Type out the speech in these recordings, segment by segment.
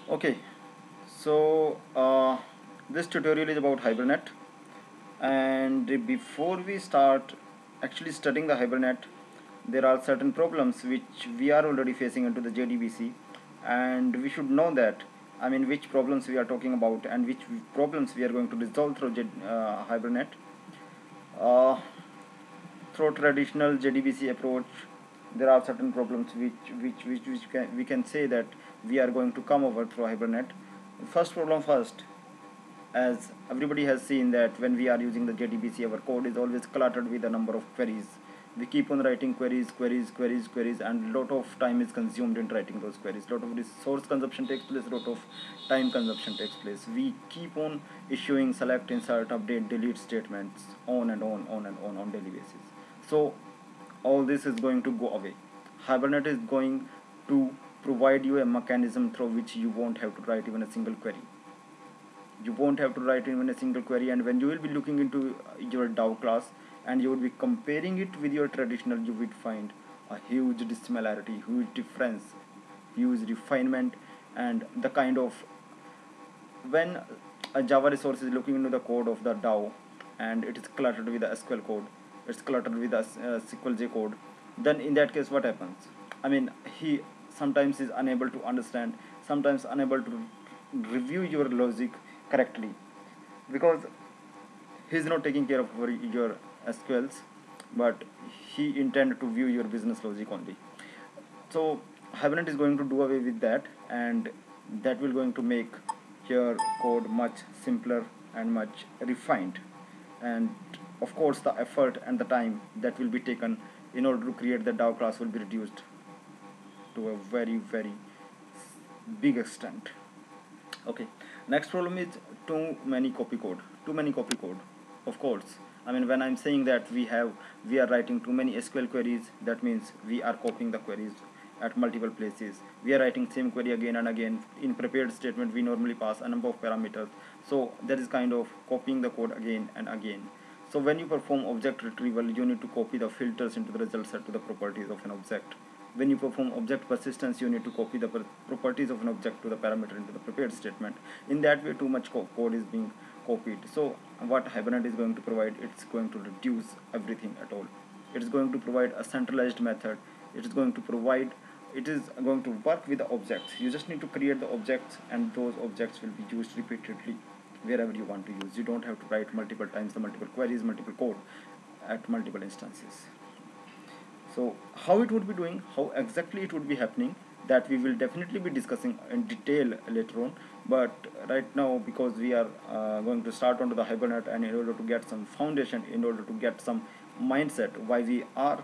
Okay, so this tutorial is about Hibernate, and before we start actually studying the Hibernate, there are certain problems which we are already facing into the JDBC, and we should know that, I mean, which problems we are talking about and which problems we are going to resolve through Hibernate. Uh, Through traditional JDBC approach, there are certain problems which we can say that we are going to come over through Hibernate. First problem first, as everybody has seen that when we are using the JDBC, our code is always cluttered with a number of queries. We keep on writing queries, and lot of time is consumed in writing those queries. Lot of resource consumption takes place, lot of time consumption takes place. We keep on issuing select, insert, update, delete statements on and on daily basis. So all this is going to go away. Hibernate is going to provide you a mechanism through which you won't have to write even a single query. You won't have to write even a single query, and when you will be looking into your DAO class and you would be comparing it with your traditional, you would find a huge dissimilarity, huge difference, huge refinement, and the kind of, when a Java resource is looking into the code of the DAO and it is cluttered with the SQL code, it's cluttered with the SQL J code, then in that case what happens? I mean, he sometimes is unable to understand, sometimes unable to review your logic correctly, because he is not taking care of your SQLs, but he intended to view your business logic only. So Hibernate is going to do away with that, and that will going to make your code much simpler and much refined. And of course the effort and the time that will be taken in order to create the DAO class will be reduced to a very big extent. Okay, next problem is too many copy code. Of course, I mean, when I'm saying that we are writing too many SQL queries, that means we are copying the queries at multiple places. We are writing same query again and again. In prepared statement we normally pass a number of parameters, so that is kind of copying the code again and again. So when you perform object retrieval, you need to copy the filters into the result set to the properties of an object. When you perform object persistence, you need to copy the properties of an object to the parameter into the prepared statement. In that way, too much code is being copied. So what Hibernate is going to provide, it's going to reduce everything at all. It is going to provide a centralized method. It is going to work with the objects. You just need to create the objects, and those objects will be used repeatedly wherever you want to use. You don't have to write multiple times the multiple queries, multiple code at multiple instances. So how it would be doing, how exactly it would be happening, that we will definitely be discussing in detail later on. But right now, because we are going to start onto the Hibernate, and in order to get some foundation, in order to get some mindset why we are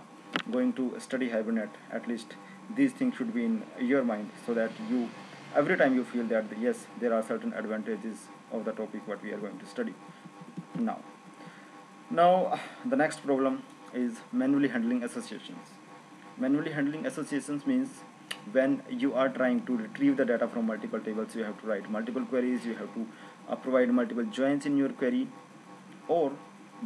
going to study Hibernate, at least these things should be in your mind, so that you, every time you feel that yes, there are certain advantages of the topic what we are going to study now. Now the next problem is manually handling associations. Manually handling associations means when you are trying to retrieve the data from multiple tables, you have to write multiple queries, you have to provide multiple joins in your query, or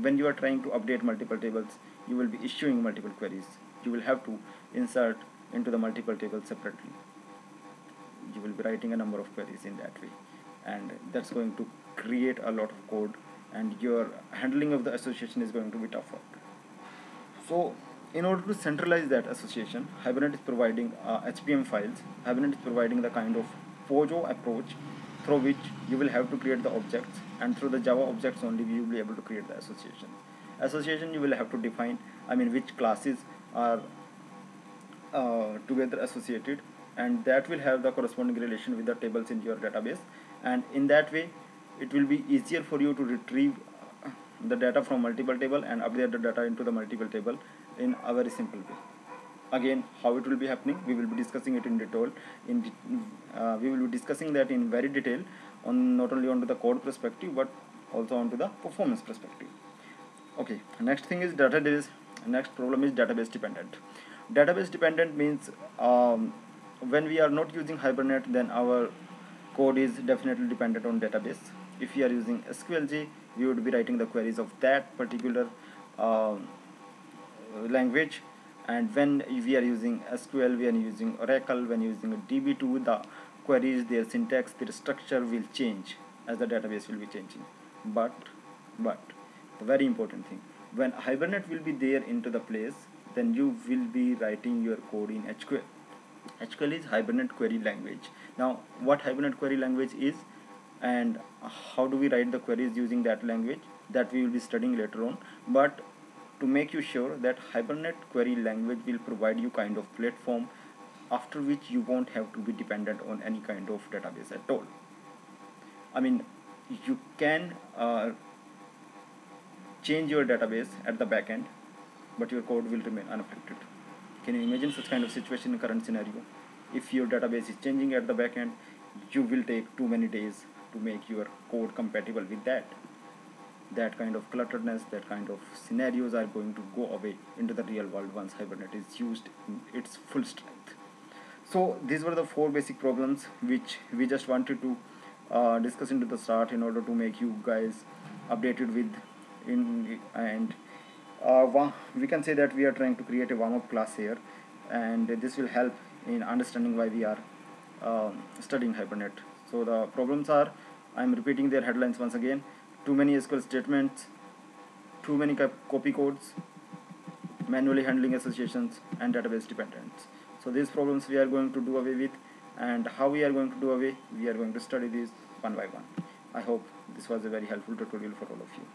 when you are trying to update multiple tables, you will be issuing multiple queries. You will have to insert into the multiple tables separately. You will be writing a number of queries in that way, and that's going to create a lot of code, and your handling of the association is going to be tougher. So in order to centralize that association, Hibernate is providing HPM files. Hibernate is providing the kind of POJO approach through which you will have to create the objects, and through the Java objects only you will be able to create the association. Association you will have to define, I mean, which classes are together associated, and that will have the corresponding relation with the tables in your database, and in that way it will be easier for you to retrieve the data from multiple table and update the data into the multiple table in a very simple way. Again, how it will be happening, we will be discussing it in detail. We will be discussing that in very detail, on not only onto the code perspective but also onto the performance perspective. Okay, next thing is database. Next problem is database dependent. Database dependent means when we are not using Hibernate, then our code is definitely dependent on database. If we are using SQLJ, we would be writing the queries of that particular language, and when we are using SQL, we are using Oracle, when using DB2, the queries, their syntax, their structure will change as the database will be changing. But the very important thing, when Hibernate will be there into the place, then you will be writing your code in HQL. HQL is Hibernate query language. Now, what Hibernate query language is and how do we write the queries using that language, that we will be studying later on. But to make you sure that Hibernate query language will provide you kind of platform after which you won't have to be dependent on any kind of database at all. I mean, you can change your database at the back end, but your code will remain unaffected. Can you imagine such kind of situation in current scenario? If your database is changing at the back end, you will take too many days to make your code compatible with that. That kind of clutteredness, that kind of scenarios are going to go away into the real world once Hibernate is used in its full strength. So these were the 4 basic problems which we just wanted to discuss into the start in order to make you guys updated with we can say that we are trying to create a warm-up class here, and this will help in understanding why we are studying Hibernate. So the problems are, I am repeating their headlines once again: too many SQL statements, too many copy codes, manually handling associations, and database dependence. So these problems we are going to do away with, and how we are going to do away, we are going to study these one by one. I hope this was a very helpful tutorial for all of you.